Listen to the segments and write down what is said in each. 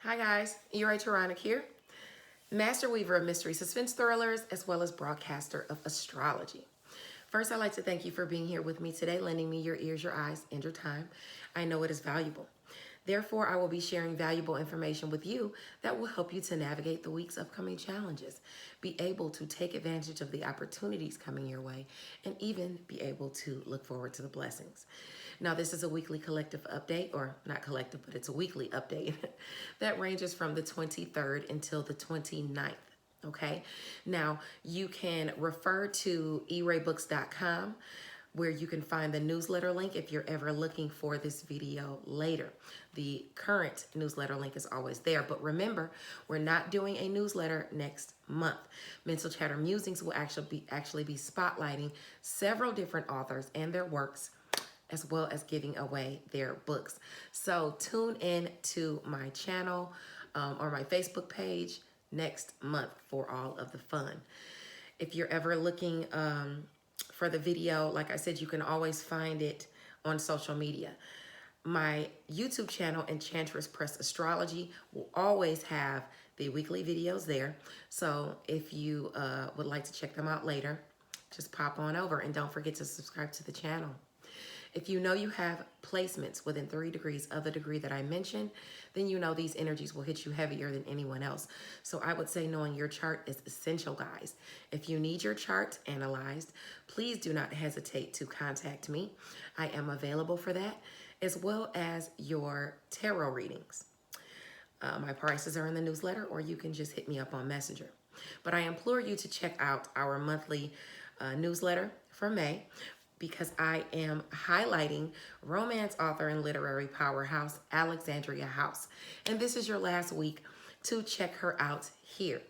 Hi guys, Taronic here, master weaver of mystery suspense thrillers as well as broadcaster of astrology. First, I'd like to thank you for being here with me today, lending me your ears, your eyes, and your time. I know it is valuable. Therefore, I will be sharing valuable information with you that will help you to navigate the week's upcoming challenges, be able to take advantage of the opportunities coming your way, and even be able to look forward to the blessings. Now, this is a weekly collective update, or not collective, but it's a weekly update that ranges from the 23rd until the 29th. Okay, now you can refer to eraybooks.com where you can find the newsletter link if you're ever looking for this video later. The current newsletter link is always there, but remember, we're not doing a newsletter next month. Mental Chatter Musings will actually be spotlighting several different authors and their works, as well as giving away their books. So tune in to my channel or my Facebook page next month for all of the fun. If you're ever looking for the video, like I said, you can always find it on social media. My YouTube channel, Enchantress Press Astrology, will always have the weekly videos there. So if you would like to check them out later, just pop on over and don't forget to subscribe to the channel. If you know you have placements within 3 degrees of the degree that I mentioned, then you know these energies will hit you heavier than anyone else. So I would say knowing your chart is essential, guys. If you need your chart analyzed, please do not hesitate to contact me. I am available for that, as well as your tarot readings. My prices are in the newsletter, or you can just hit me up on Messenger. But I implore you to check out our monthly newsletter for May, because I am highlighting romance author and literary powerhouse Alexandria House. And this is your last week to check her out here.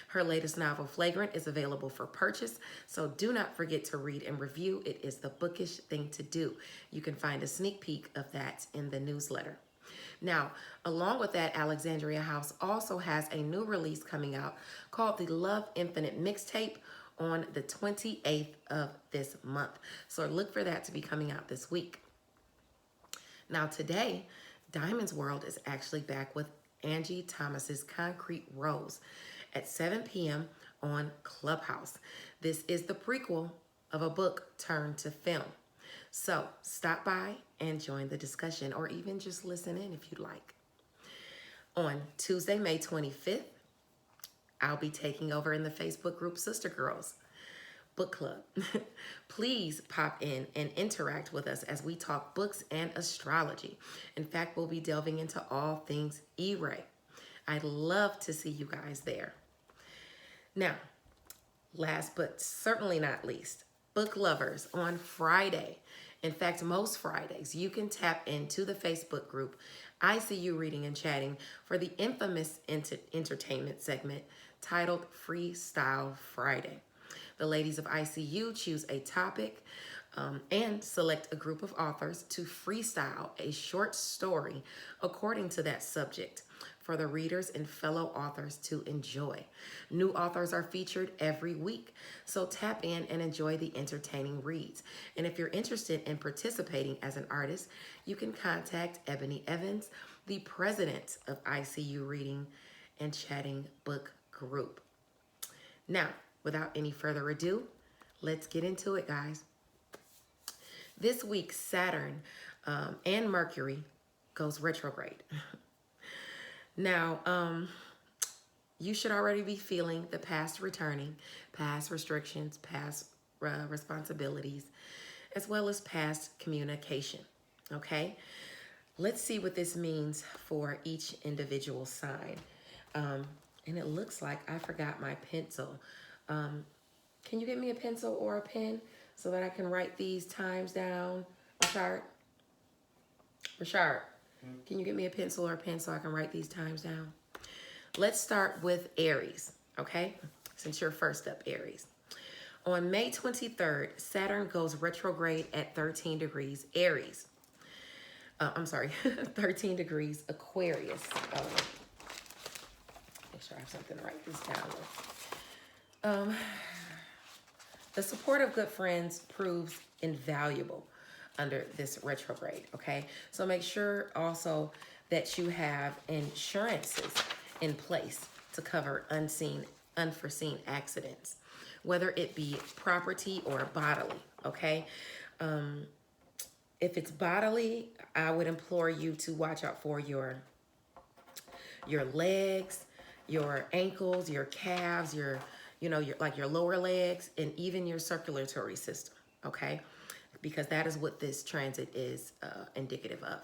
Her latest novel, Flagrant, is available for purchase, so do not forget to read and review. It is the bookish thing to do. You can find a sneak peek of that in the newsletter. Now, along with that, Alexandria House also has a new release coming out called the Love Infinite Mixtape on the 28th of this month. So look for that to be coming out this week. Now today, Diamond's World is actually back with Angie Thomas's Concrete Rose at 7 p.m. on Clubhouse. This is the prequel of a book turned to film. So stop by and join the discussion, or even just listen in if you'd like. On Tuesday, May 25th, I'll be taking over in the Facebook group Sister Girls Book Club. Please pop in and interact with us as we talk books and astrology. In fact, we'll be delving into all things E-Ray. I'd love to see you guys there. Now, last but certainly not least, book lovers, on Friday. In fact, most Fridays, you can tap into the Facebook group I See You Reading and Chatting for the infamous entertainment segment titled Freestyle Friday. The ladies of ICU choose a topic and select a group of authors to freestyle a short story according to that subject for the readers and fellow authors to enjoy. New authors are featured every week, so tap in and enjoy the entertaining reads. And if you're interested in participating as an artist, you can contact Ebony Evans, the president of ICU Reading and Chatting Book Group. Now, without any further ado, let's get into it, guys. This week, Saturn and Mercury goes retrograde. Now, you should already be feeling the past returning, past restrictions, past responsibilities, as well as past communication, okay? Let's see what this means for each individual sign. And it looks like I forgot my pencil. Can you get me a pencil or a pen so that I can write these times down? Rashard, can you get me a pencil or a pen so I can write these times down? Let's start with Aries, okay? Since you're first up, Aries. On May 23rd, Saturn goes retrograde at 13 degrees Aries. 13 degrees Aquarius. Make sure I have something to write this down with. The support of good friends proves invaluable under this retrograde, okay? So make sure also that you have insurances in place to cover unforeseen accidents, whether it be property or bodily, okay? If it's bodily, I would implore you to watch out for your legs, your ankles, your calves, your lower legs, and even your circulatory system, okay? Because that is what this transit is indicative of.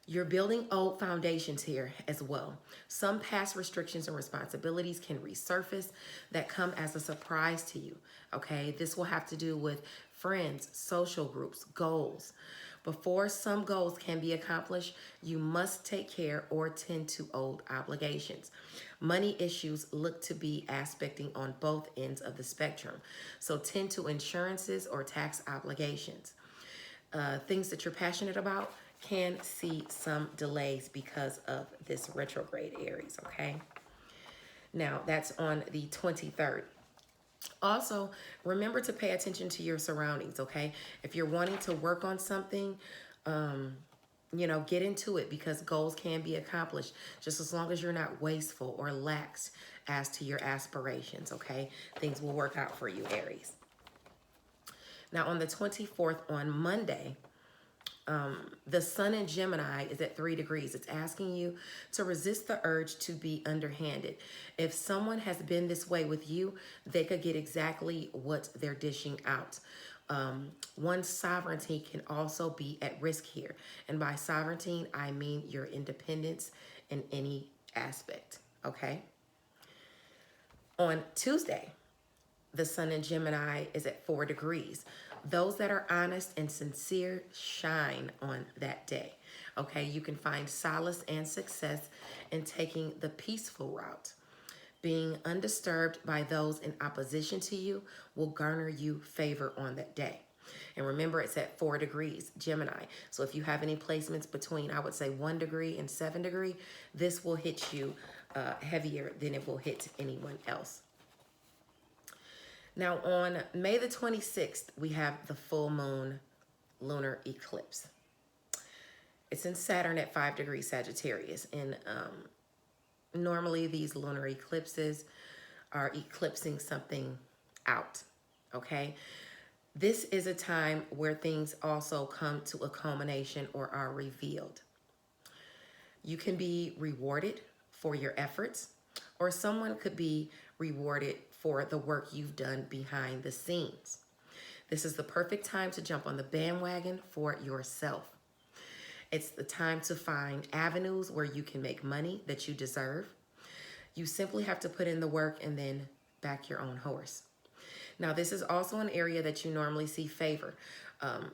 You're building old foundations here as well. Some past restrictions and responsibilities can resurface that come as a surprise to you, okay? This will have to do with friends, social groups, goals. Before some goals can be accomplished, you must take care or tend to old obligations. Money issues look to be aspecting on both ends of the spectrum, so tend to insurances or tax obligations. Things that you're passionate about can see some delays because of this retrograde Aries, okay? Now, that's on the 23rd. Also, remember to pay attention to your surroundings, okay? If you're wanting to work on something, get into it, because goals can be accomplished just as long as you're not wasteful or lax as to your aspirations, okay? Things will work out for you, Aries. Now, on the 24th, on Monday, the sun in Gemini is at 3 degrees. It's asking you to resist the urge to be underhanded. If someone has been this way with you, they could get exactly what they're dishing out. One's sovereignty can also be at risk here. And by sovereignty, I mean your independence in any aspect, okay? On Tuesday, the sun in Gemini is at 4 degrees. Those that are honest and sincere shine on that day, okay? You can find solace and success in taking the peaceful route. Being undisturbed by those in opposition to you will garner you favor on that day. And remember, it's at 4 degrees, Gemini. So if you have any placements between, I would say, 1 degree and 7 degree, this will hit you heavier than it will hit anyone else. Now, on May the 26th, we have the full moon lunar eclipse. It's in Saturn at 5 degrees Sagittarius. And normally these lunar eclipses are eclipsing something out, okay? This is a time where things also come to a culmination or are revealed. You can be rewarded for your efforts, or someone could be rewarded for the work you've done behind the scenes. This is the perfect time to jump on the bandwagon for yourself. It's the time to find avenues where you can make money that you deserve. You simply have to put in the work and then back your own horse. Now, this is also an area that you normally see favor.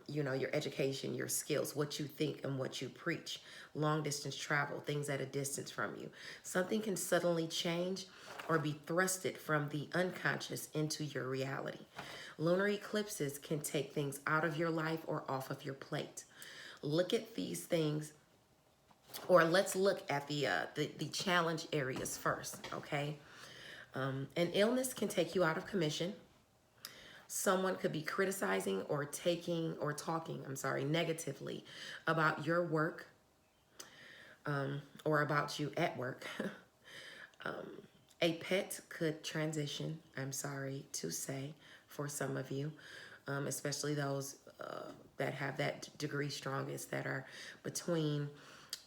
Your education, your skills, what you think and what you preach. Long distance travel, things at a distance from you. Something can suddenly change or be thrusted from the unconscious into your reality. Lunar eclipses can take things out of your life or off of your plate. Look at these things, or let's look at the challenge areas first, okay? An illness can take you out of commission. Someone could be criticizing or talking negatively about your work, or about you at work. A pet could transition, I'm sorry to say, for some of you, especially those that have that degree strongest, that are between,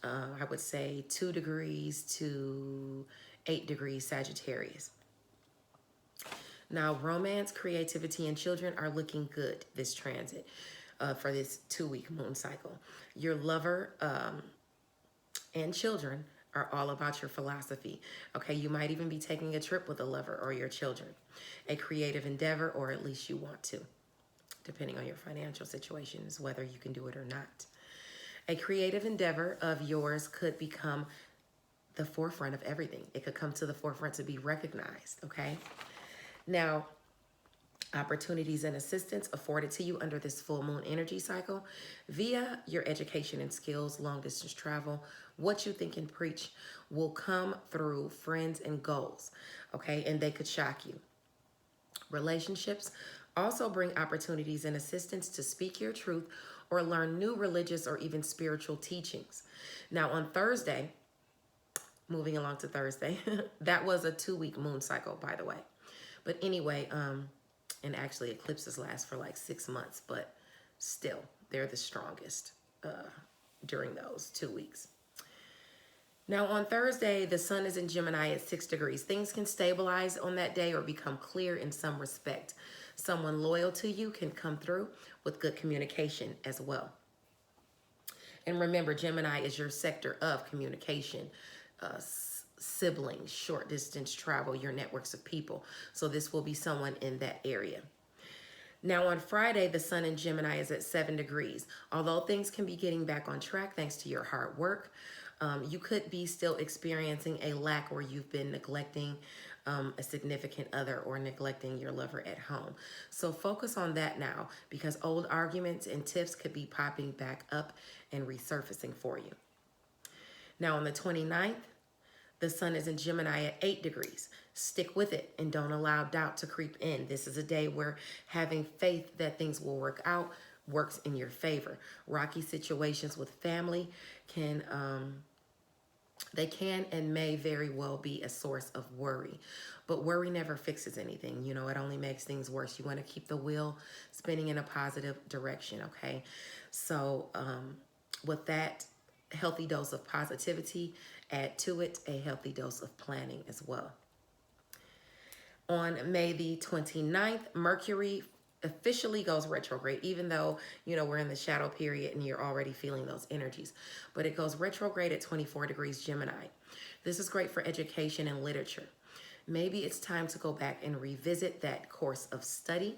I would say, 2 degrees to 8 degrees Sagittarius. Now, romance, creativity, and children are looking good this transit for this 2-week moon cycle. Your lover and children are all about your philosophy. Okay, you might even be taking a trip with a lover or your children. A creative endeavor, or at least you want to, depending on your financial situation, is whether you can do it or not. A creative endeavor of yours could become the forefront of everything. It could come to the forefront to be recognized, okay? Now, opportunities and assistance afforded to you under this full moon energy cycle via your education and skills, long distance travel, what you think and preach will come through friends and goals, okay? And they could shock you. Relationships also bring opportunities and assistance to speak your truth or learn new religious or even spiritual teachings. Now on Thursday, moving along to Thursday, that was a 2-week moon cycle, by the way. But anyway, and actually eclipses last for like 6 months, but still, they're the strongest during those 2 weeks. Now on Thursday, the sun is in Gemini at 6 degrees. Things can stabilize on that day or become clear in some respect. Someone loyal to you can come through with good communication as well. And remember, Gemini is your sector of communication, siblings, short distance travel, your networks of people. So this will be someone in that area. Now on Friday, the sun in Gemini is at 7 degrees. Although things can be getting back on track thanks to your hard work, you could be still experiencing a lack where you've been neglecting a significant other or neglecting your lover at home. So focus on that now, because old arguments and tiffs could be popping back up and resurfacing for you. Now on the 29th, the sun is in Gemini at 8 degrees. Stick with it and don't allow doubt to creep in. This is a day where having faith that things will work out works in your favor. Rocky situations with family can and may very well be a source of worry. But worry never fixes anything. You know, it only makes things worse. You want to keep the wheel spinning in a positive direction, okay? So with that healthy dose of positivity, add to it a healthy dose of planning as well. On May the 29th, Mercury officially goes retrograde, even though, you know, we're in the shadow period and you're already feeling those energies. But it goes retrograde at 24 degrees Gemini. This is great for education and literature. Maybe it's time to go back and revisit that course of study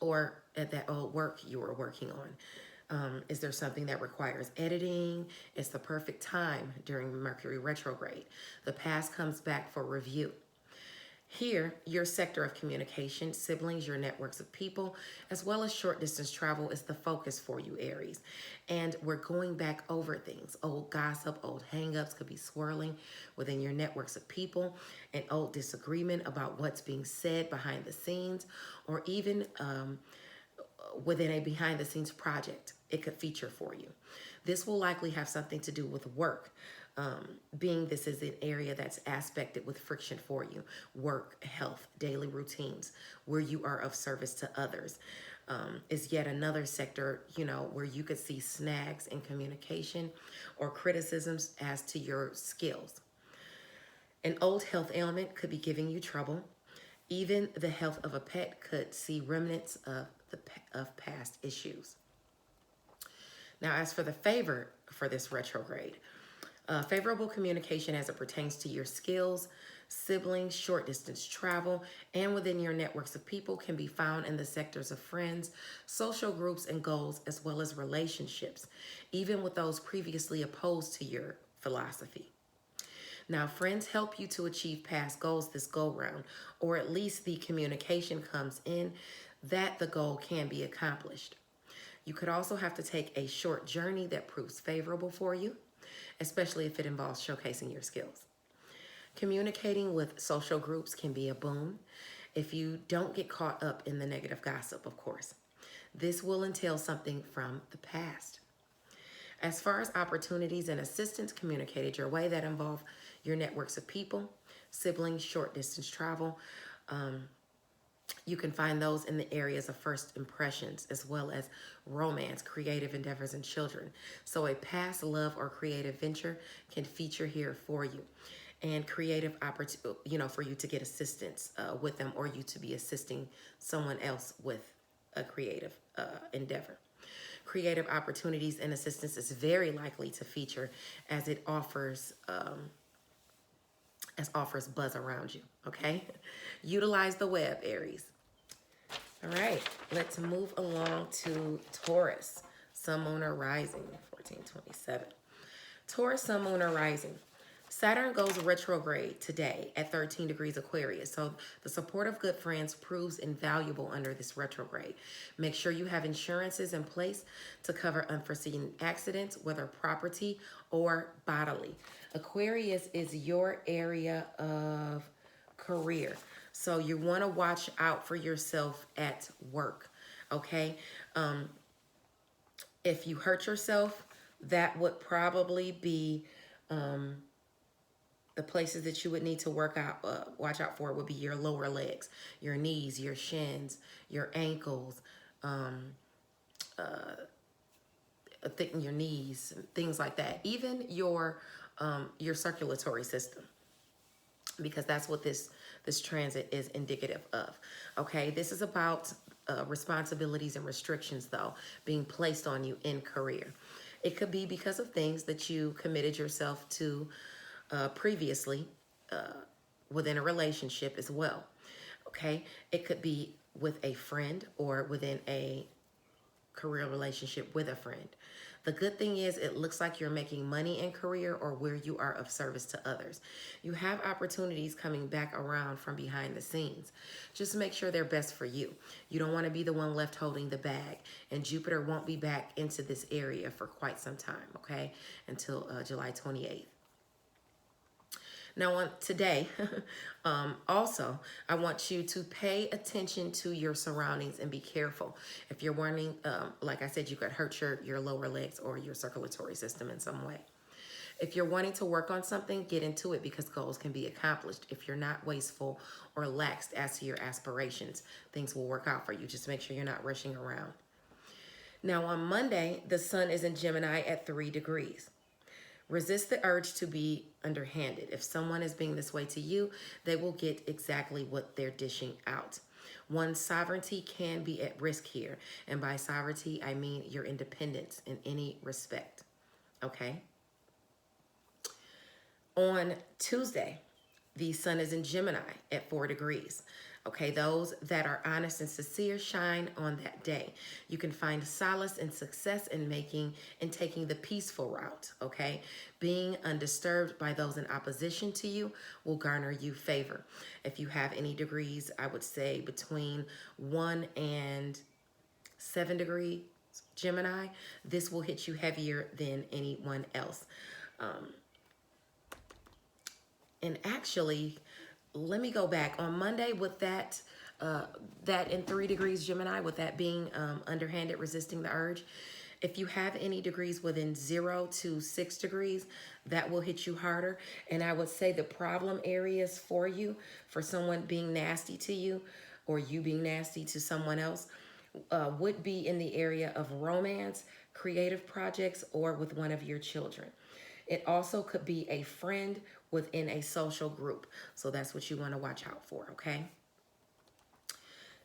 or at that old work you were working on. Is there something that requires editing? It's the perfect time during Mercury retrograde. The past comes back for review. Here, your sector of communication, siblings, your networks of people, as well as short distance travel is the focus for you, Aries. And we're going back over things. Old gossip, old hangups could be swirling within your networks of people, an old disagreement about what's being said behind the scenes, or even within a behind the scenes project. It could feature for you. This will likely have something to do with work, being this is an area that's aspected with friction for you. Work, health, daily routines, where you are of service to others, is yet another sector, you know, where you could see snags in communication or criticisms as to your skills. An old health ailment could be giving you trouble. Even the health of a pet could see remnants of past issues. Now, as for the favor for this retrograde, favorable communication as it pertains to your skills, siblings, short distance travel, and within your networks of people can be found in the sectors of friends, social groups, and goals, as well as relationships, even with those previously opposed to your philosophy. Now, friends help you to achieve past goals this go-round, or at least the communication comes in that the goal can be accomplished. You could also have to take a short journey that proves favorable for you, especially if it involves showcasing your skills. Communicating with social groups can be a boon if you don't get caught up in the negative gossip, of course. This will entail something from the past. As far as opportunities and assistance communicated your way that involve your networks of people, siblings, short distance travel, you can find those in the areas of first impressions, as well as romance, creative endeavors, and children. So a past love or creative venture can feature here for you. And creative opportunity, you know, for you to get assistance with them, or you to be assisting someone else with a creative endeavor. Creative opportunities and assistance is very likely to feature as it offers buzz around you, okay? Utilize the web, Aries. All right, let's move along to Taurus, Sun, Moon, or Rising, 1427. Taurus, Sun, Moon, or Rising. Saturn goes retrograde today at 13 degrees Aquarius. So the support of good friends proves invaluable under this retrograde. Make sure you have insurances in place to cover unforeseen accidents, whether property or bodily. Aquarius is your area of career. So you want to watch out for yourself at work, okay? If you hurt yourself, that would probably be the places that you would need to watch out for would be your lower legs, your knees, your shins, your ankles, thicken your knees, things like that. Even your circulatory system, because that's what this transit is indicative of. Okay, this is about responsibilities and restrictions, though, being placed on you in career. It could be because of things that you committed yourself to previously within a relationship as well. Okay, it could be with a friend or within a career relationship with a friend. The good thing is it looks like you're making money in career or where you are of service to others. You have opportunities coming back around from behind the scenes. Just make sure they're best for you. You don't want to be the one left holding the bag. And Jupiter won't be back into this area for quite some time, okay? Until July 28th. Now, on today, also, I want you to pay attention to your surroundings and be careful. If you're wanting, like I said, you could hurt your lower legs or your circulatory system in some way. If you're wanting to work on something, get into it because goals can be accomplished. If you're not wasteful or lax as to your aspirations, things will work out for you. Just make sure you're not rushing around. Now, on Monday, the sun is in Gemini at 3 degrees. Resist the urge to be underhanded. If someone is being this way to you, they will get exactly what they're dishing out. One's sovereignty can be at risk here. And by sovereignty, I mean your independence in any respect. Okay? On Tuesday, the sun is in Gemini at 4 degrees. Okay, those that are honest and sincere shine on that day. You can find solace and success in taking the peaceful route, okay? Being undisturbed by those in opposition to you will garner you favor. If you have any degrees, I would say between 1 and 7 degree Gemini, this will hit you heavier than anyone else. And actually, let me go back. On Monday with that in 3 degrees Gemini, with that being underhanded, resisting the urge, if you have any degrees within 0 to 6 degrees, that will hit you harder. And I would say the problem areas for you, for someone being nasty to you or you being nasty to someone else, would be in the area of romance, creative projects, or with one of your children. It also could be a friend within a social group. So that's what you want to watch out for, okay?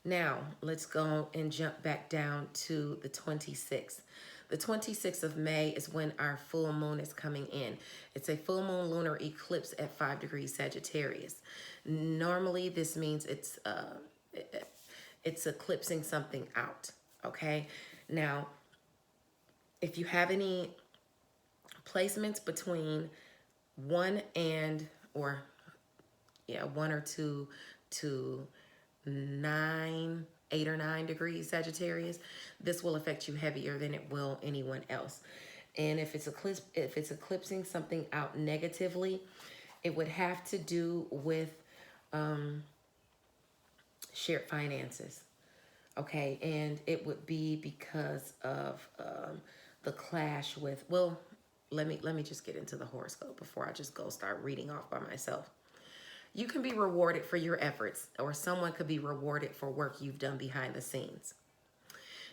Now, let's go and jump back down to the 26th. The 26th of May is when our full moon is coming in. It's a full moon lunar eclipse at 5 degrees Sagittarius. Normally, this means it's eclipsing something out, okay? Now, if you have any placements between 1 or 2 to 8 or 9 degrees Sagittarius, this will affect you heavier than it will anyone else. And if it's eclipsing something out negatively, it would have to do with shared finances. Okay, and it would be because of the clash with, well, let me just get into the horoscope before I just go start reading off by myself. You can be rewarded for your efforts, or someone could be rewarded for work you've done behind the scenes.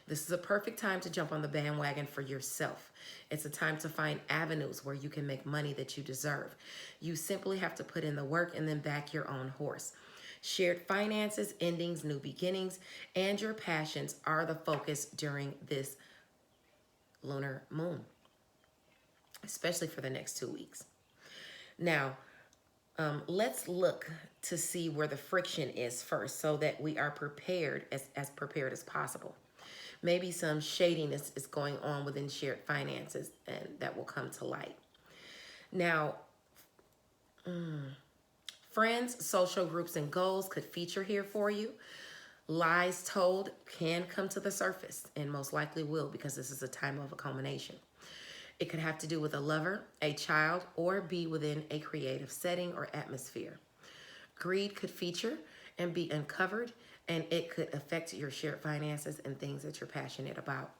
This is a perfect time to jump on the bandwagon for yourself. It's a time to find avenues where you can make money that you deserve. You simply have to put in the work and then back your own horse. Shared finances, endings, new beginnings, and your passions are the focus during this lunar moon, especially for the next 2 weeks. Now, let's look to see where the friction is first so that we are prepared, as prepared as possible. Maybe some shadiness is going on within shared finances, and that will come to light. Now, friends, social groups, and goals could feature here for you. Lies told can come to the surface, and most likely will, because this is a time of a culmination. It could have to do with a lover, a child, or be within a creative setting or atmosphere. Greed could feature and be uncovered and it could affect your shared finances and things that you're passionate about.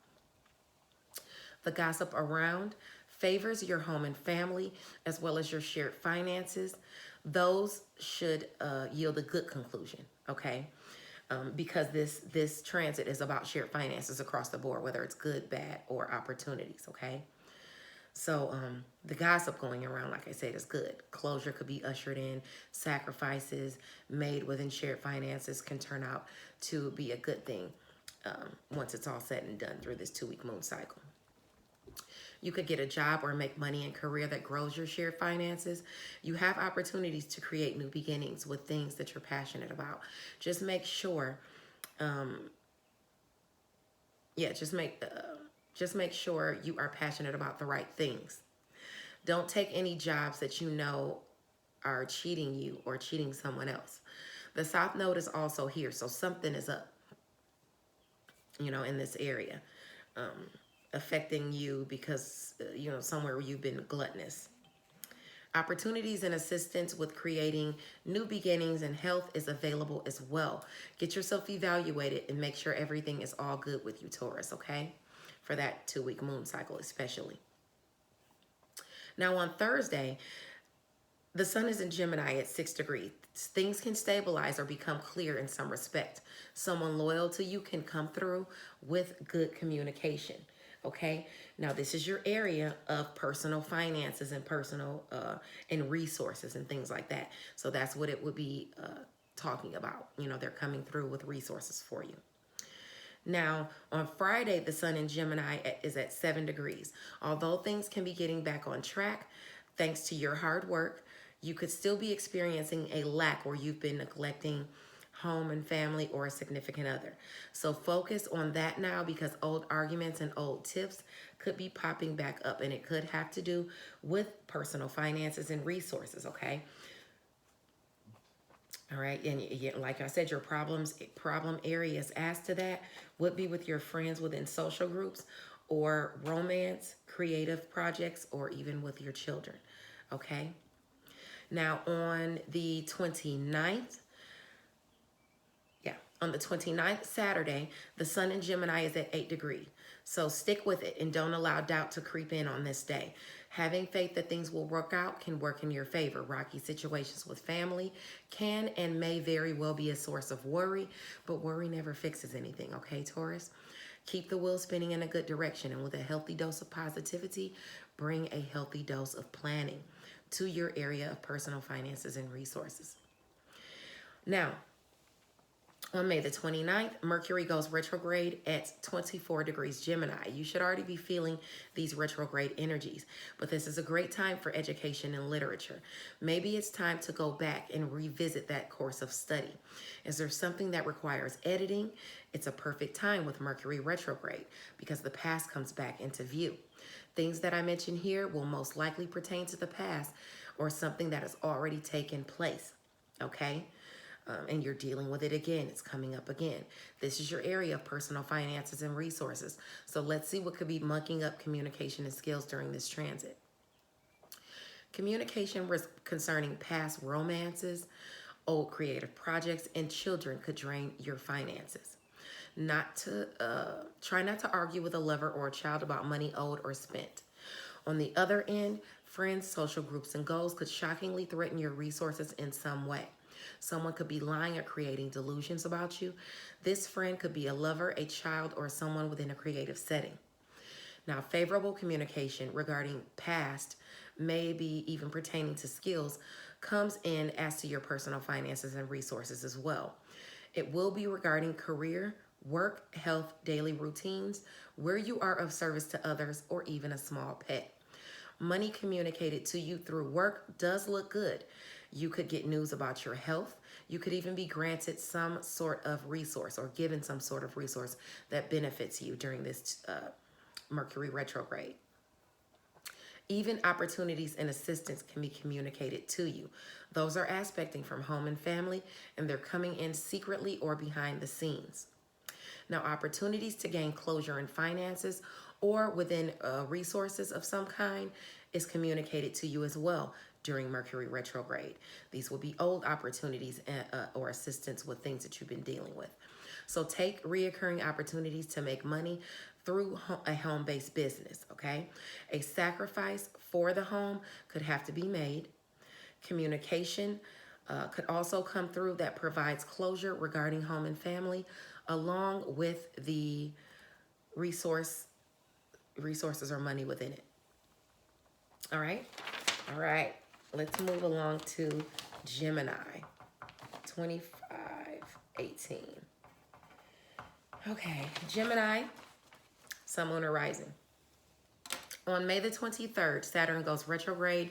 The gossip around favors your home and family as well as your shared finances. Those should yield a good conclusion, okay? Because this transit is about shared finances across the board, whether it's good, bad, or opportunities, okay? So the gossip going around, like I said, is good. Closure could be ushered in. Sacrifices made within shared finances can turn out to be a good thing once it's all said and done through this 2-week moon cycle. You could get a job or make money in career that grows your shared finances. You have opportunities to create new beginnings with things that you're passionate about. Just make sure, just make sure you are passionate about the right things. Don't take any jobs that you know are cheating you or cheating someone else. The South Node is also here, so something is up, in this area. Affecting you because, somewhere where you've been gluttonous. Opportunities and assistance with creating new beginnings and health is available as well. Get yourself evaluated and make sure everything is all good with you, Taurus, okay? For that 2-week moon cycle especially. Now on Thursday, the sun is in Gemini at 6 degrees. Things can stabilize or become clear in some respect. Someone loyal to you can come through with good communication. Okay, now this is your area of personal finances and personal and resources and things like that. So that's what it would be talking about. They're coming through with resources for you. Now, on Friday, the sun in Gemini is at 7 degrees. Although things can be getting back on track, thanks to your hard work, you could still be experiencing a lack where you've been neglecting home and family or a significant other. So focus on that now, because old arguments and old tips could be popping back up, and it could have to do with personal finances and resources, okay? All right, and like I said, your problem areas as to that would be with your friends within social groups or romance, creative projects, or even with your children, okay? Now on the 29th, on the 29th, Saturday, the sun in Gemini is at 8 degrees. So stick with it and don't allow doubt to creep in on this day. Having faith that things will work out can work in your favor. Rocky situations with family can and may very well be a source of worry, but worry never fixes anything, okay, Taurus? Keep the wheel spinning in a good direction, and with a healthy dose of positivity, bring a healthy dose of planning to your area of personal finances and resources. Now, on May the 29th, Mercury goes retrograde at 24 degrees Gemini. You should already be feeling these retrograde energies, but this is a great time for education and literature. Maybe it's time to go back and revisit that course of study. Is there something that requires editing? It's a perfect time with Mercury retrograde because the past comes back into view. Things that I mentioned here will most likely pertain to the past or something that has already taken place, okay? And you're dealing with it again. It's coming up again. This is your area of personal finances and resources. So let's see what could be mucking up communication and skills during this transit. Communication concerning past romances, old creative projects, and children could drain your finances. Try not to argue with a lover or a child about money owed or spent. On the other end, friends, social groups, and goals could shockingly threaten your resources in some way. Someone could be lying or creating delusions about you. This friend could be a lover, a child, or someone within a creative setting. Now, favorable communication regarding past, maybe even pertaining to skills, comes in as to your personal finances and resources as well. It will be regarding career, work, health, daily routines, where you are of service to others, or even a small pet. Money communicated to you through work does look good. You could get news about your health. You could even be granted some sort of resource or given some sort of resource that benefits you during this Mercury retrograde. Even opportunities and assistance can be communicated to you. Those are aspecting from home and family, and they're coming in secretly or behind the scenes. Now, opportunities to gain closure in finances or within resources of some kind is communicated to you as well during Mercury retrograde. These will be old opportunities or assistance with things that you've been dealing with. So take reoccurring opportunities to make money through a home-based business, okay? A sacrifice for the home could have to be made. Communication could also come through that provides closure regarding home and family, along with the resources or money within it. All right? All right. Let's move along to Gemini, 2518. Okay, Gemini, Sun, Moon, or Rising. On May the 23rd, Saturn goes retrograde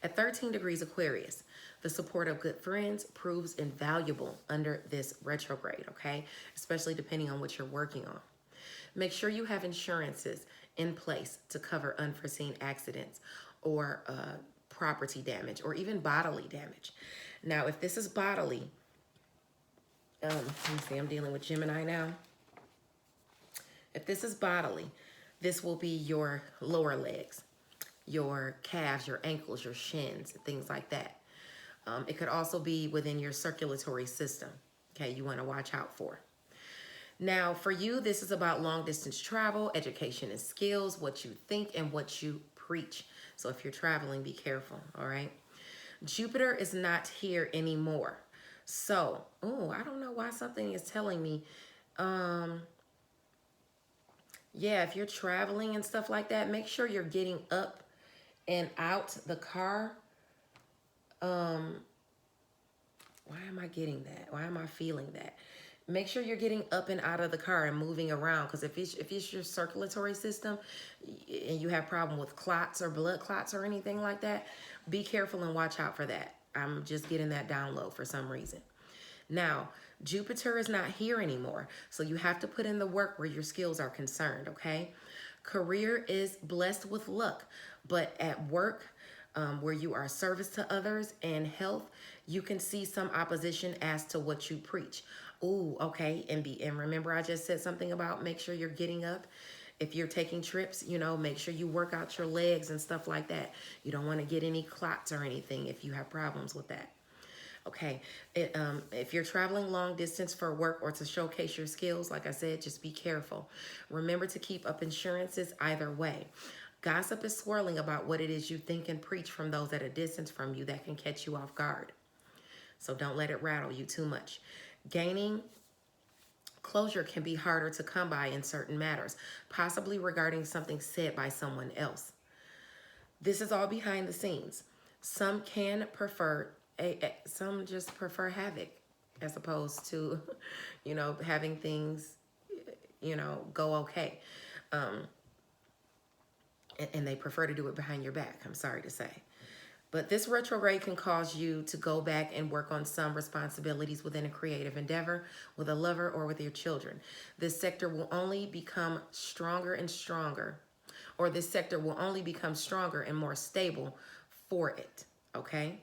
at 13 degrees Aquarius. The support of good friends proves invaluable under this retrograde, okay? Especially depending on what you're working on. Make sure you have insurances in place to cover unforeseen accidents or property damage or even bodily damage. Now, if this is bodily, let me see, I'm dealing with Gemini now. If this is bodily, this will be your lower legs, your calves, your ankles, your shins, things like that. It could also be within your circulatory system, okay, you want to watch out for. Now, for you, this is about long distance travel, education and skills, what you think and what you preach. So if you're traveling, be careful, all right? Jupiter is not here anymore. So, I don't know why something is telling me, yeah, if you're traveling and stuff like that, make sure you're getting up and out the car. Why am I getting that? Why am I feeling that? Make sure you're getting up and out of the car and moving around, because if it's your circulatory system and you have problem with clots or blood clots or anything like that, be careful and watch out for that. I'm just getting that download for some reason. Now, Jupiter is not here anymore, so you have to put in the work where your skills are concerned, okay? Career is blessed with luck, but at work, where you are service to others, and health, you can see some opposition as to what you preach. Ooh, okay, and remember I just said something about make sure you're getting up. If you're taking trips, make sure you work out your legs and stuff like that. You don't want to get any clots or anything if you have problems with that. Okay, if you're traveling long distance for work or to showcase your skills, like I said, just be careful. Remember to keep up insurances either way. Gossip is swirling about what it is you think and preach from those at a distance from you that can catch you off guard. So don't let it rattle you too much. Gaining closure can be harder to come by in certain matters, possibly regarding something said by someone else. This is all behind the scenes. Some can prefer some just prefer havoc as opposed to, having things, go okay. And they prefer to do it behind your back, I'm sorry to say. But this retrograde can cause you to go back and work on some responsibilities within a creative endeavor, with a lover, or with your children. This sector will only become stronger and stronger, or this sector will only become stronger and more stable for it, okay?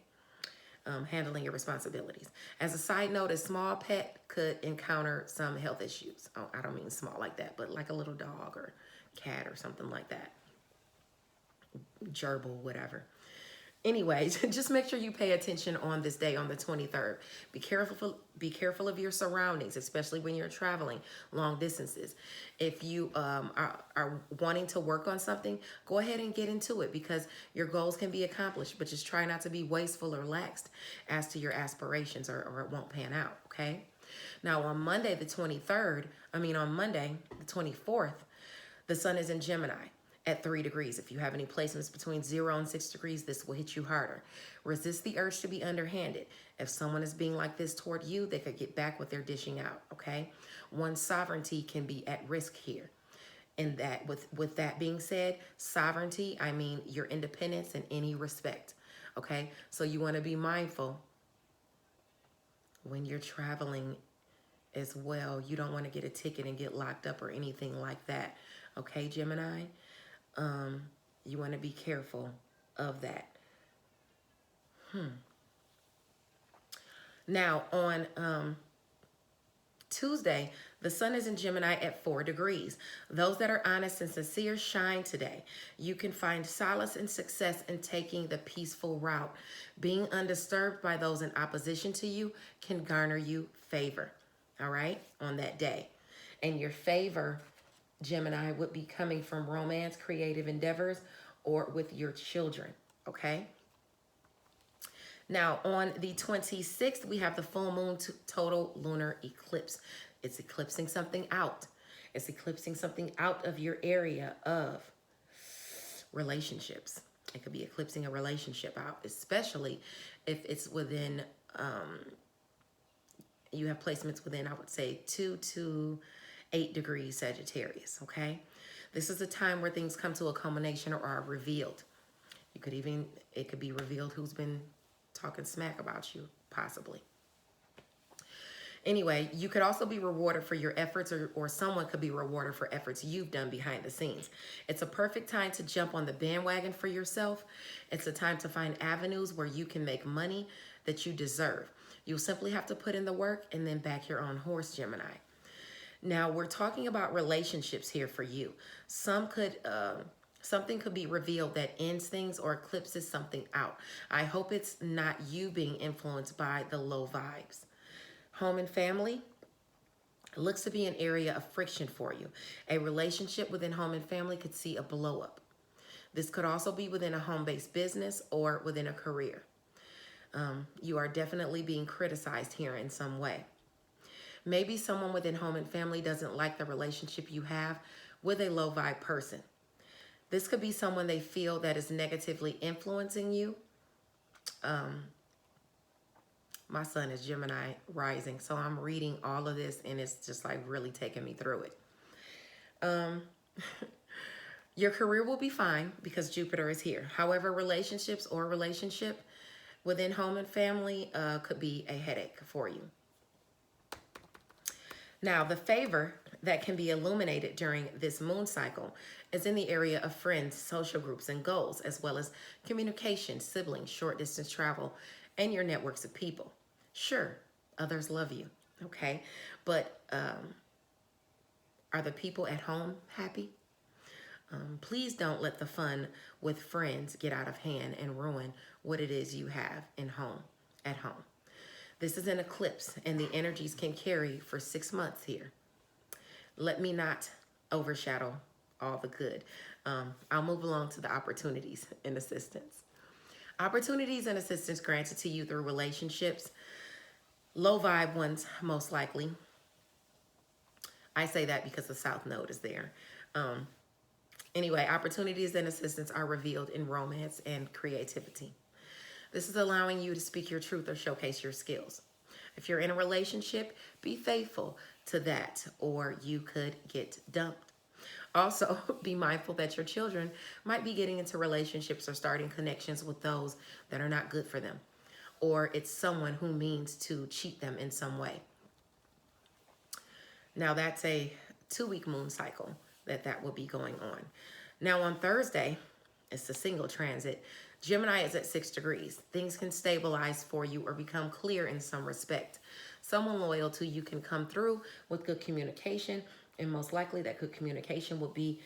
Handling your responsibilities. As a side note, a small pet could encounter some health issues. Oh, I don't mean small like that, but like a little dog or cat or something like that. Gerbil, whatever. Anyways, just make sure you pay attention on this day, on the 23rd. Be careful of your surroundings, especially when you're traveling long distances. If you are wanting to work on something, go ahead and get into it, because your goals can be accomplished, but just try not to be wasteful or laxed as to your aspirations, or it won't pan out, okay? Now, on Monday the 24th, the sun is in Gemini at 3 degrees. If you have any placements between 0 and 6 degrees, this will hit you harder. Resist the urge to be underhanded. If someone is being like this toward you, they could get back what they're dishing out, okay? One's sovereignty can be at risk here. And that, with that being said, sovereignty, I mean your independence in any respect, okay? So you want to be mindful when you're traveling as well. You don't want to get a ticket and get locked up or anything like that, okay, Gemini? You want to be careful of that. Now, on Tuesday, the sun is in Gemini at 4 degrees. Those that are honest and sincere shine today. You can find solace and success in taking the peaceful route. Being undisturbed by those in opposition to you can garner you favor, all right, on that day. And your favor, Gemini, would be coming from romance, creative endeavors, or with your children, okay? Now, on the 26th, we have the full moon total lunar eclipse. It's eclipsing something out. It's eclipsing something out of your area of relationships. It could be eclipsing a relationship out, especially if it's within, you have placements within, I would say, 2 to 8 degrees Sagittarius, okay? This is a time where things come to a culmination or are revealed. You could even, it could be revealed who's been talking smack about you, possibly. Anyway, you could also be rewarded for your efforts, or someone could be rewarded for efforts you've done behind the scenes. It's a perfect time to jump on the bandwagon for yourself. It's a time to find avenues where you can make money that you deserve. You'll simply have to put in the work and then back your own horse, Gemini. Now, we're talking about relationships here for you. Something could be revealed that ends things or eclipses something out. I hope it's not you being influenced by the low vibes. Home and family looks to be an area of friction for you. A relationship within home and family could see a blow up. This could also be within a home-based business or within a career. You are definitely being criticized here in some way. Maybe someone within home and family doesn't like the relationship you have with a low vibe person. This could be someone they feel that is negatively influencing you. My sun is Gemini rising, so I'm reading all of this and it's just like really taking me through it. Your career will be fine because Jupiter is here. However, relationships or relationship within home and family could be a headache for you. Now, the favor that can be illuminated during this moon cycle is in the area of friends, social groups, and goals, as well as communication, siblings, short distance travel, and your networks of people. Sure, others love you, okay? But are the people at home happy? Please don't let the fun with friends get out of hand and ruin what it is you have at home. This is an eclipse, and the energies can carry for 6 months here. Let me not overshadow all the good. I'll move along to the opportunities and assistance. Opportunities and assistance granted to you through relationships, low vibe ones most likely. I say that because the South Node is there. Anyway, opportunities and assistance are revealed in romance and creativity. This is allowing you to speak your truth or showcase your skills. If you're in a relationship, be faithful to that, or you could get dumped. Also, be mindful that your children might be getting into relationships or starting connections with those that are not good for them, or it's someone who means to cheat them in some way. Now, that's a 2-week moon cycle that will be going on. Now, on Thursday, it's a single transit. Gemini is at 6 degrees. Things can stabilize for you or become clear in some respect. Someone loyal to you can come through with good communication, and most likely that good communication will be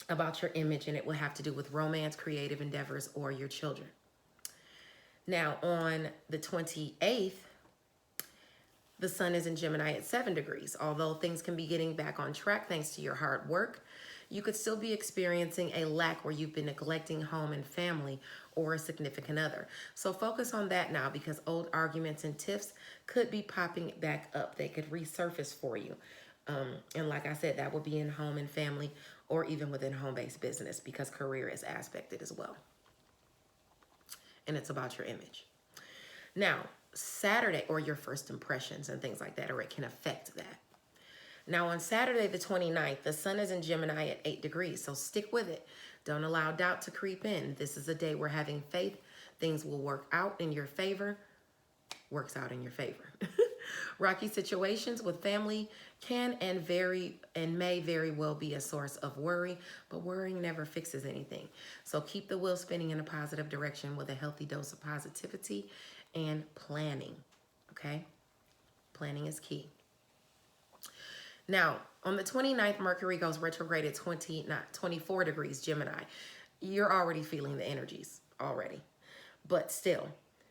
about your image, and it will have to do with romance, creative endeavors, or your children. Now, on the 28th, the sun is in Gemini at 7 degrees. Although things can be getting back on track thanks to your hard work, you could still be experiencing a lack where you've been neglecting home and family or a significant other. So focus on that now, because old arguments and tiffs could be popping back up. They could resurface for you. And like I said, that will be in home and family or even within home-based business, because career is aspected as well. And it's about your image. Now, Saturday, or your first impressions and things like that, or it can affect that. Now, on Saturday, the 29th, the sun is in Gemini at 8 degrees, so stick with it. Don't allow doubt to creep in. This is a day where having faith, things will work out in your favor, works out in your favor. Rocky situations with family can and may very well be a source of worry, but worrying never fixes anything. So keep the wheel spinning in a positive direction with a healthy dose of positivity and planning, okay? planning is key. Now, on the 29th, Mercury goes retrograde at 24 degrees Gemini. You're already feeling the energies already. But still,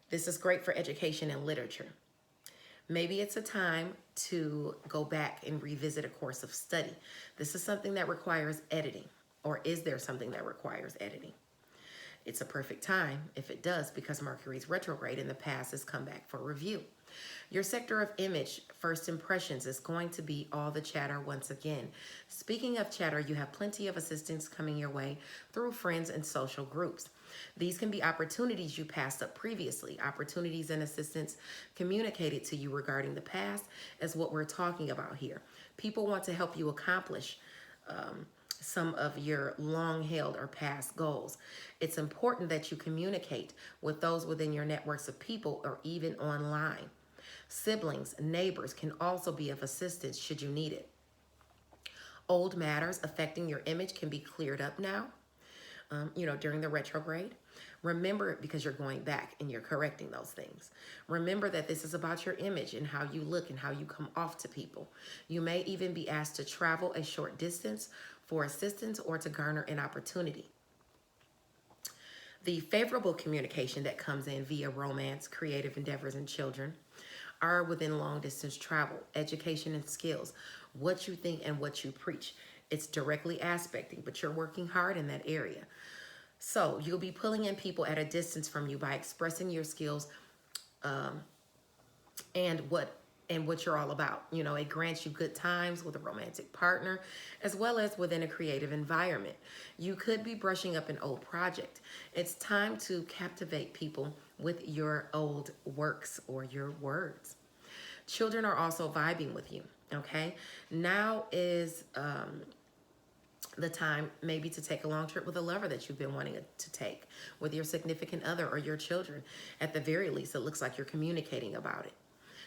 this is great for education and literature. Maybe it's a time to go back and revisit a course of study. This is something that requires editing. Or is there something that requires editing? It's a perfect time if it does, because Mercury's retrograde in the past has come back for review. Your sector of image, first impressions, is going to be all the chatter once again. Speaking of chatter, you have plenty of assistance coming your way through friends and social groups. These can be opportunities you passed up previously, opportunities and assistance communicated to you regarding the past, as what we're talking about here. People want to help you accomplish some of your long-held or past goals. It's important that you communicate with those within your networks of people or even online. Siblings, neighbors can also be of assistance should you need it. Old matters affecting your image can be cleared up now, during the retrograde. Remember, because you're going back and you're correcting those things. Remember that this is about your image and how you look and how you come off to people. You may even be asked to travel a short distance for assistance or to garner an opportunity. The favorable communication that comes in via romance, creative endeavors, and children are within long distance travel, education, and skills, what you think and what you preach. It's directly aspecting, but you're working hard in that area. So you'll be pulling in people at a distance from you by expressing your skills and what you're all about. It grants you good times with a romantic partner, as well as within a creative environment. You could be brushing up an old project. It's time to captivate people with your old works or your words. Children are also vibing with you, okay? Now is the time maybe to take a long trip with a lover that you've been wanting to take, with your significant other or your children. At the very least, it looks like you're communicating about it.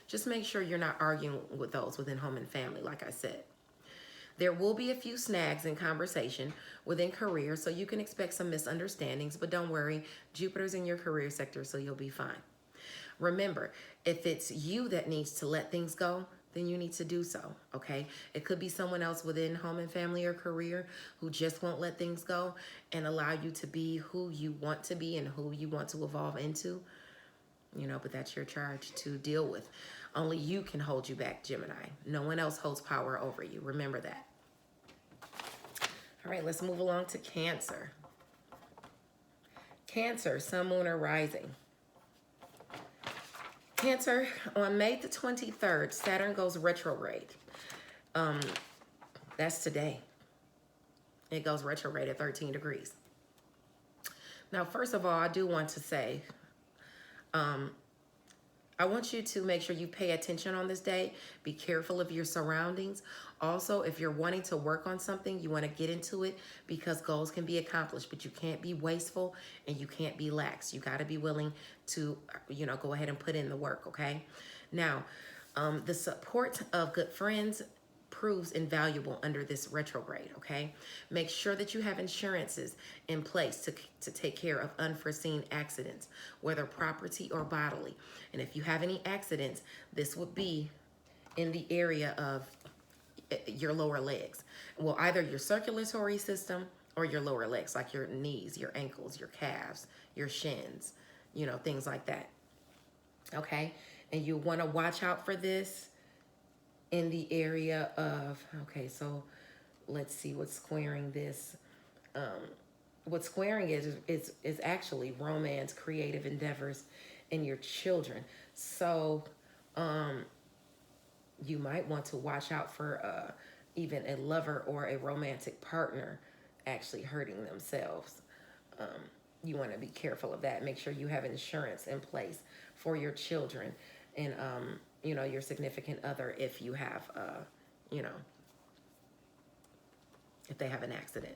Just make sure you're not arguing with those within home and family, like I said. There will be a few snags in conversation within career, so you can expect some misunderstandings, but don't worry, Jupiter's in your career sector, so you'll be fine. Remember, if it's you that needs to let things go, then you need to do so, okay? It could be someone else within home and family or career who just won't let things go and allow you to be who you want to be and who you want to evolve into, but that's your charge to deal with. Only you can hold you back, Gemini. No one else holds power over you. Remember that. All right, let's move along to Cancer. Cancer, Sun, Moon, or Rising. Cancer, on May the 23rd, Saturn goes retrograde. That's today. It goes retrograde at 13 degrees. Now, first of all, I do want to say, I want you to make sure you pay attention on this day. Be careful of your surroundings. Also, if you're wanting to work on something, you want to get into it, because goals can be accomplished, but you can't be wasteful and you can't be lax. You got to be willing to, go ahead and put in the work, okay? Now, the support of good friends proves invaluable under this retrograde, okay? Make sure that you have insurances in place to take care of unforeseen accidents, whether property or bodily. And if you have any accidents, this would be in the area of your lower legs. Well, either your circulatory system or your lower legs, like your knees, your ankles, your calves, your shins, things like that, okay? And you want to watch out for this in the area of, okay, so let's see what's squaring this. What's squaring is actually romance, creative endeavors, and your children. So you might want to watch out for even a lover or a romantic partner actually hurting themselves. You want to be careful of that. Make sure you have insurance in place for your children and your significant other if you have, if they have an accident.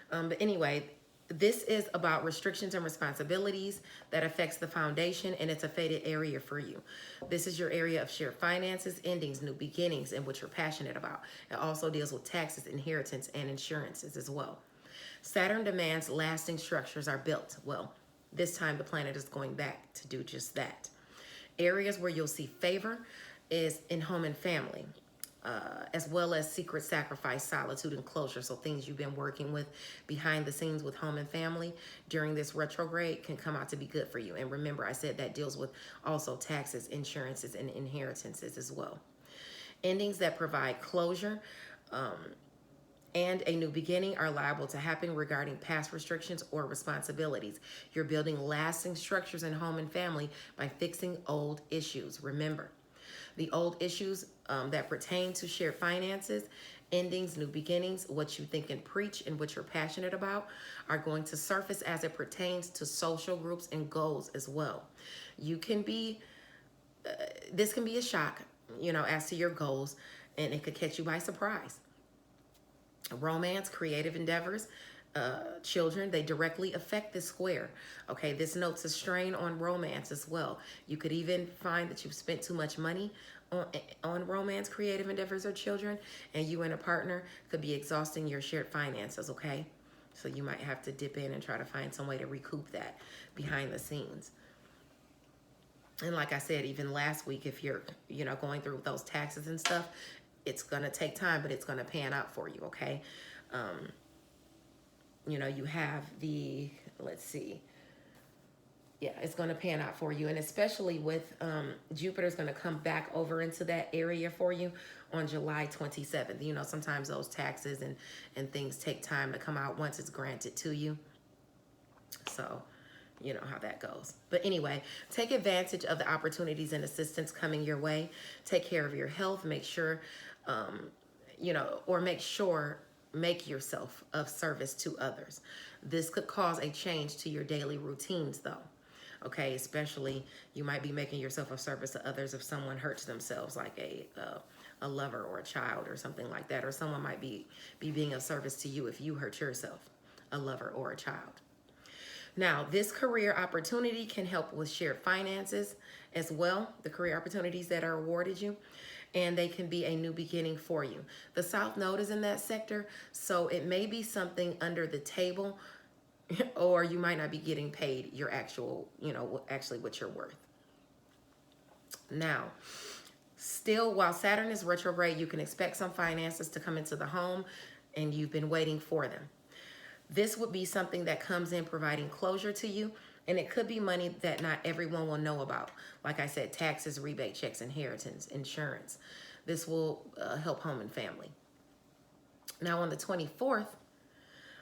But anyway, this is about restrictions and responsibilities that affects the foundation, and it's a fated area for you. This is your area of shared finances, endings, new beginnings, and what you're passionate about. It also deals with taxes, inheritance, and insurances as well. Saturn demands lasting structures are built. Well, this time the planet is going back to do just that. Areas where you'll see favor is in home and family, as well as secret sacrifice, solitude, and closure. So things you've been working with behind the scenes with home and family during this retrograde can come out to be good for you. And remember, I said that deals with also taxes, insurances, and inheritances as well. Endings that provide closure and a new beginning are liable to happen regarding past restrictions or responsibilities. You're building lasting structures in home and family by fixing old issues. Remember, the old issues that pertain to shared finances, endings, new beginnings, what you think and preach, and what you're passionate about are going to surface as it pertains to social groups and goals as well. You can be, this can be a shock, as to your goals, and it could catch you by surprise. Romance, creative endeavors, children, they directly affect this square. Okay, this notes a strain on romance as well. You could even find that you've spent too much money on romance, creative endeavors, or children, and you and a partner could be exhausting your shared finances, okay? So you might have to dip in and try to find some way to recoup that behind the scenes. And like I said, even last week, if you're, going through those taxes and stuff, it's going to take time, but it's going to pan out for you, okay? You have the, let's see. Yeah, it's going to pan out for you. And especially with Jupiter's going to come back over into that area for you on July 27th. Sometimes those taxes and things take time to come out once it's granted to you. So, you know how that goes. But anyway, take advantage of the opportunities and assistance coming your way. Take care of your health. Make sure, make yourself of service to others. This could cause a change to your daily routines, though. Okay, especially you might be making yourself of service to others if someone hurts themselves, like a lover or a child or something like that. Or someone might be being of service to you if you hurt yourself, a lover or a child. Now, this career opportunity can help with shared finances as well, the career opportunities that are awarded you, and they can be a new beginning for you. The South Node is in that sector, so it may be something under the table, or you might not be getting paid your actual, actually what you're worth. Now, still, while Saturn is retrograde, you can expect some finances to come into the home, and you've been waiting for them. This would be something that comes in providing closure to you, and it could be money that not everyone will know about. Like I said, taxes, rebate checks, inheritance, insurance. This will help home and family. Now on the 24th,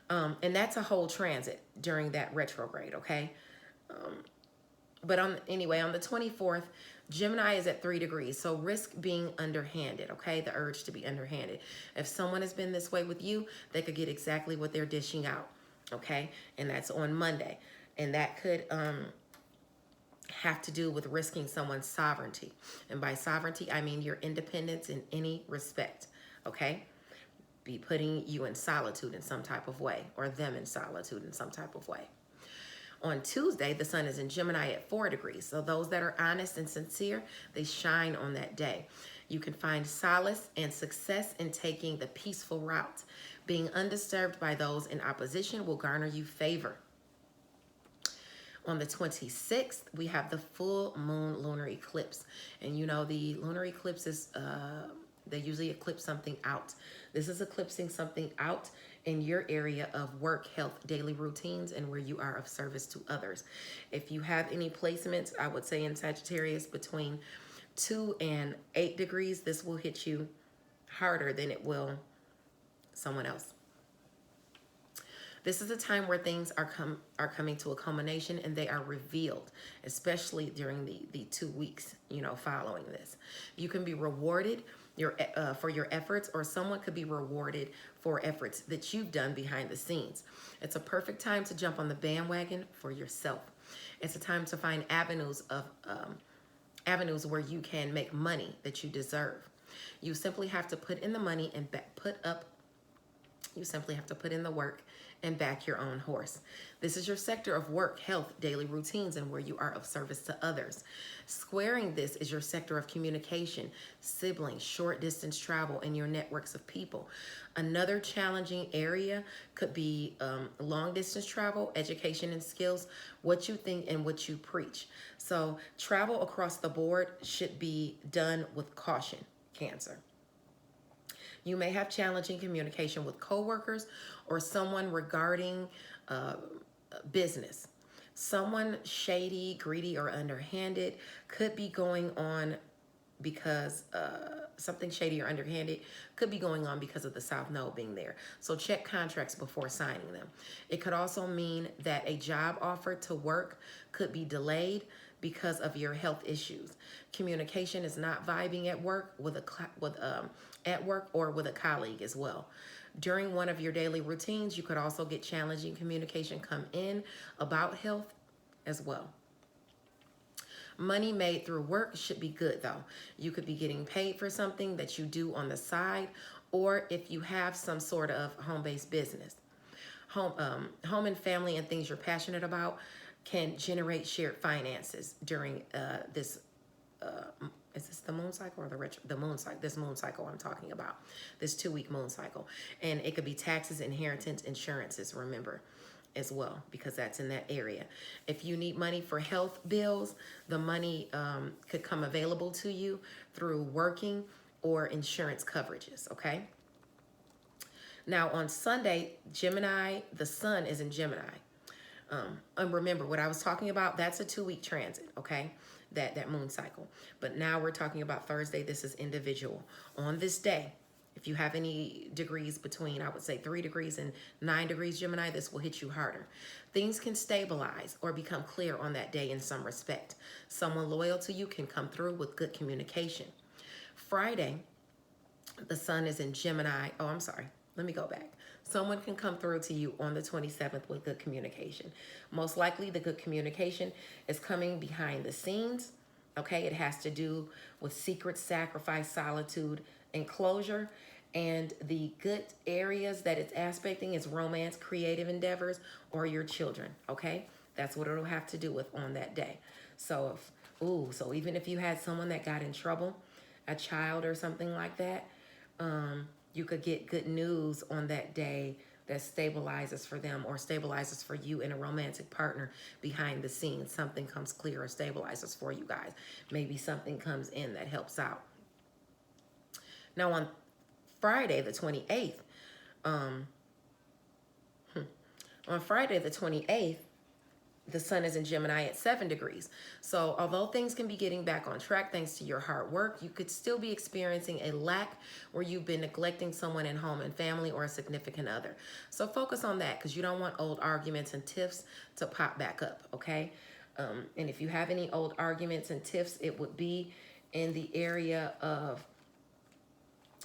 and that's a whole transit during that retrograde, okay? But on the 24th, Gemini is at 3 degrees, so risk being underhanded, okay? The urge to be underhanded. If someone has been this way with you, they could get exactly what they're dishing out, okay? And that's on Monday. And that could have to do with risking someone's sovereignty. And by sovereignty, I mean your independence in any respect, okay? Be putting you in solitude in some type of way, or them in solitude in some type of way. On Tuesday, the sun is in Gemini at 4 degrees. So those that are honest and sincere, they shine on that day. You can find solace and success in taking the peaceful route. Being undisturbed by those in opposition will garner you favor. On the 26th, we have the full moon lunar eclipse. And the lunar eclipse is, they usually eclipse something out. This is eclipsing something out in your area of work, health, daily routines, and where you are of service to others. If you have any placements, I would say in Sagittarius between 2 and 8 degrees, this will hit you harder than it will someone else. This is a time where things are coming to a culmination and they are revealed, especially during the 2 weeks, following this. You can be rewarded for your efforts, or someone could be rewarded for efforts that you've done behind the scenes. It's a perfect time to jump on the bandwagon for yourself. It's a time to find avenues where you can make money that you deserve. You simply have to put in the money and you simply have to put in the work and back your own horse. This is your sector of work, health, daily routines, and where you are of service to others. Squaring this is your sector of communication, siblings, short distance travel, and your networks of people. Another challenging area could be long distance travel, education and skills, what you think and what you preach. So travel across the board should be done with caution, Cancer. You may have challenging communication with coworkers or someone regarding business. Someone shady, greedy, or underhanded could be going on because something shady or underhanded could be going on because of the South Node being there. So check contracts before signing them. It could also mean that a job offer to work could be delayed because of your health issues. Communication is not vibing at work at work or with a colleague as well. During one of your daily routines, you could also get challenging communication come in about health as well. Money made through work should be good though. You could be getting paid for something that you do on the side, or if you have some sort of home-based business. Home and family and things you're passionate about can generate shared finances during this is this the moon cycle or the moon cycle? This moon cycle I'm talking about, this 2-week moon cycle. And it could be taxes, inheritance, insurances, remember, as well, because that's in that area. If you need money for health bills, the money could come available to you through working or insurance coverages, okay? Now on Sunday, Gemini, the sun is in Gemini. And remember what I was talking about, that's a 2-week transit, okay? That moon cycle. But now we're talking about Thursday. This is individual. On this day, if you have any degrees between, I would say 3 degrees and 9 degrees Gemini, this will hit you harder. Things can stabilize or become clear on that day in some respect. Someone loyal to you can come through with good communication. Friday, the sun is in Gemini. Oh, I'm sorry. Let me go back. Someone can come through to you on the 27th with good communication. Most likely the good communication is coming behind the scenes. Okay, it has to do with secret sacrifice, solitude, and closure. And the good areas that it's aspecting is romance, creative endeavors, or your children. Okay, that's what it'll have to do with on that day. So so even if you had someone that got in trouble, a child or something like that, you could get good news on that day that stabilizes for them or stabilizes for you and a romantic partner behind the scenes. Something comes clear or stabilizes for you guys. Maybe something comes in that helps out. Now on Friday the 28th, on Friday the 28th, the sun is in Gemini at 7 degrees. So although things can be getting back on track thanks to your hard work, you could still be experiencing a lack where you've been neglecting someone in home and family or a significant other. So focus on that because you don't want old arguments and tiffs to pop back up, okay? And if you have any old arguments and tiffs, it would be in the area of,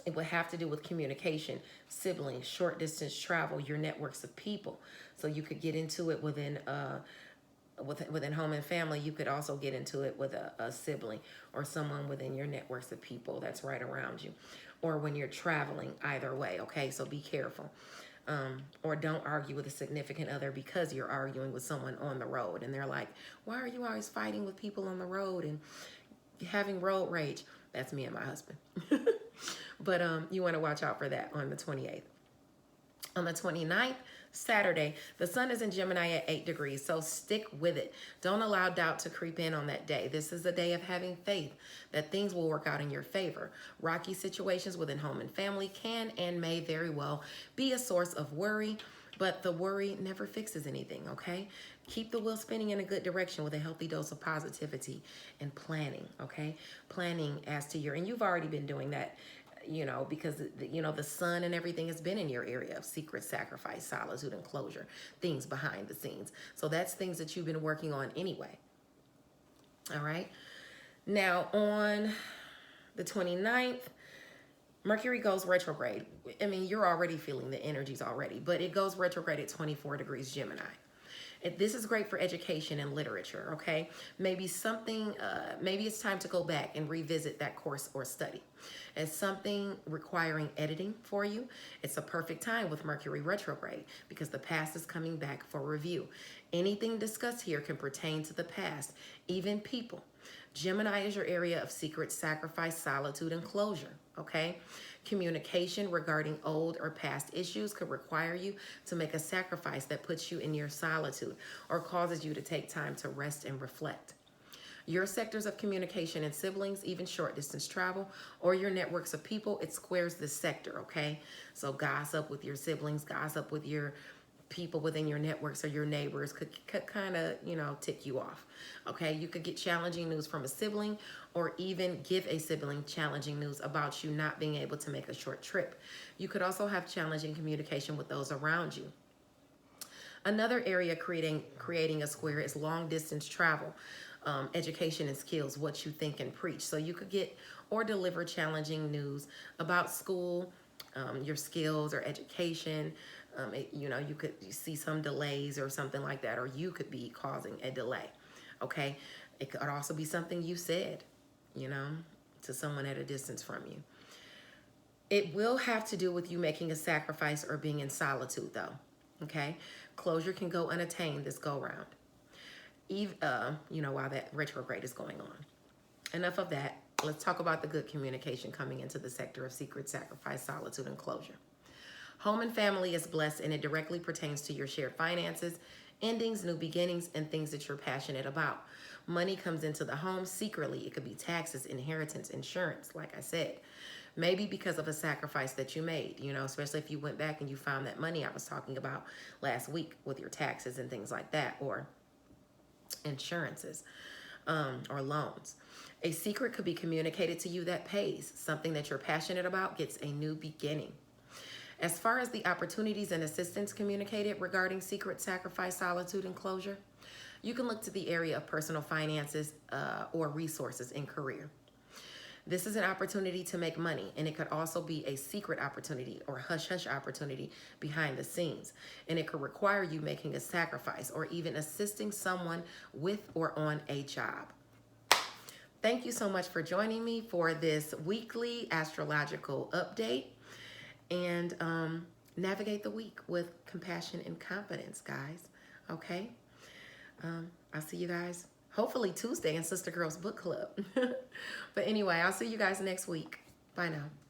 it would have to do with communication, siblings, short distance travel, your networks of people. So you could get into it within home and family. You could also get into it with a sibling or someone within your networks of people that's right around you, or when you're traveling, either way, okay? So be careful. Or don't argue with a significant other because you're arguing with someone on the road and they're like, why are you always fighting with people on the road and having road rage? That's me and my husband. But you want to watch out for that on the 28th. On the 29th, Saturday, the sun is in Gemini at 8 degrees, so stick with it. Don't allow doubt to creep in on that day. This is a day of having faith that things will work out in your favor. Rocky situations within home and family can and may very well be a source of worry, but the worry never fixes anything, okay? Keep the wheel spinning in a good direction with a healthy dose of positivity and planning, okay? Planning as to your, and you've already been doing that, you know, because, you know, the sun and everything has been in your area of secret sacrifice, solitude, and closure, things behind the scenes. So that's things that you've been working on anyway. All right. Now on the 29th, Mercury goes retrograde. I mean, you're already feeling the energies already, but it goes retrograde at 24 degrees Gemini. This is great for education and literature, okay? Maybe something, maybe it's time to go back and revisit that course or study. As something requiring editing for you, it's a perfect time with Mercury retrograde because the past is coming back for review. Anything discussed here can pertain to the past, even people. Gemini is your area of secret sacrifice, solitude, and closure, okay? Communication regarding old or past issues could require you to make a sacrifice that puts you in your solitude or causes you to take time to rest and reflect. Your sectors of communication and siblings, even short distance travel, or your networks of people, it squares this sector, okay? So gossip with your siblings, gossip with your people within your networks or your neighbors could kind of, tick you off, okay? You could get challenging news from a sibling or even give a sibling challenging news about you not being able to make a short trip. You could also have challenging communication with those around you. Another area creating a square is long distance travel, education and skills, what you think and preach. So you could get or deliver challenging news about school, your skills or education. You could see some delays or something like that, or you could be causing a delay, okay? It could also be something you said, to someone at a distance from you. It will have to do with you making a sacrifice or being in solitude, though, okay? Closure can go unattained this go-round, while that retrograde is going on. Enough of that. Let's talk about the good communication coming into the sector of secret sacrifice, solitude, and closure. Home and family is blessed, and it directly pertains to your shared finances, endings, new beginnings, and things that you're passionate about. Money comes into the home secretly. It could be taxes, inheritance, insurance, like I said. Maybe because of a sacrifice that you made, especially if you went back and you found that money I was talking about last week with your taxes and things like that, or insurances, or loans. A secret could be communicated to you that pays. Something that you're passionate about gets a new beginning. As far as the opportunities and assistance communicated regarding secret sacrifice, solitude, and closure, you can look to the area of personal finances or resources in career. This is an opportunity to make money, and it could also be a secret opportunity or hush-hush opportunity behind the scenes. And it could require you making a sacrifice or even assisting someone with or on a job. Thank you so much for joining me for this weekly astrological update. And navigate the week with compassion and confidence, guys. Okay? I'll see you guys hopefully Tuesday in Sister Girls Book Club. But anyway, I'll see you guys next week. Bye now.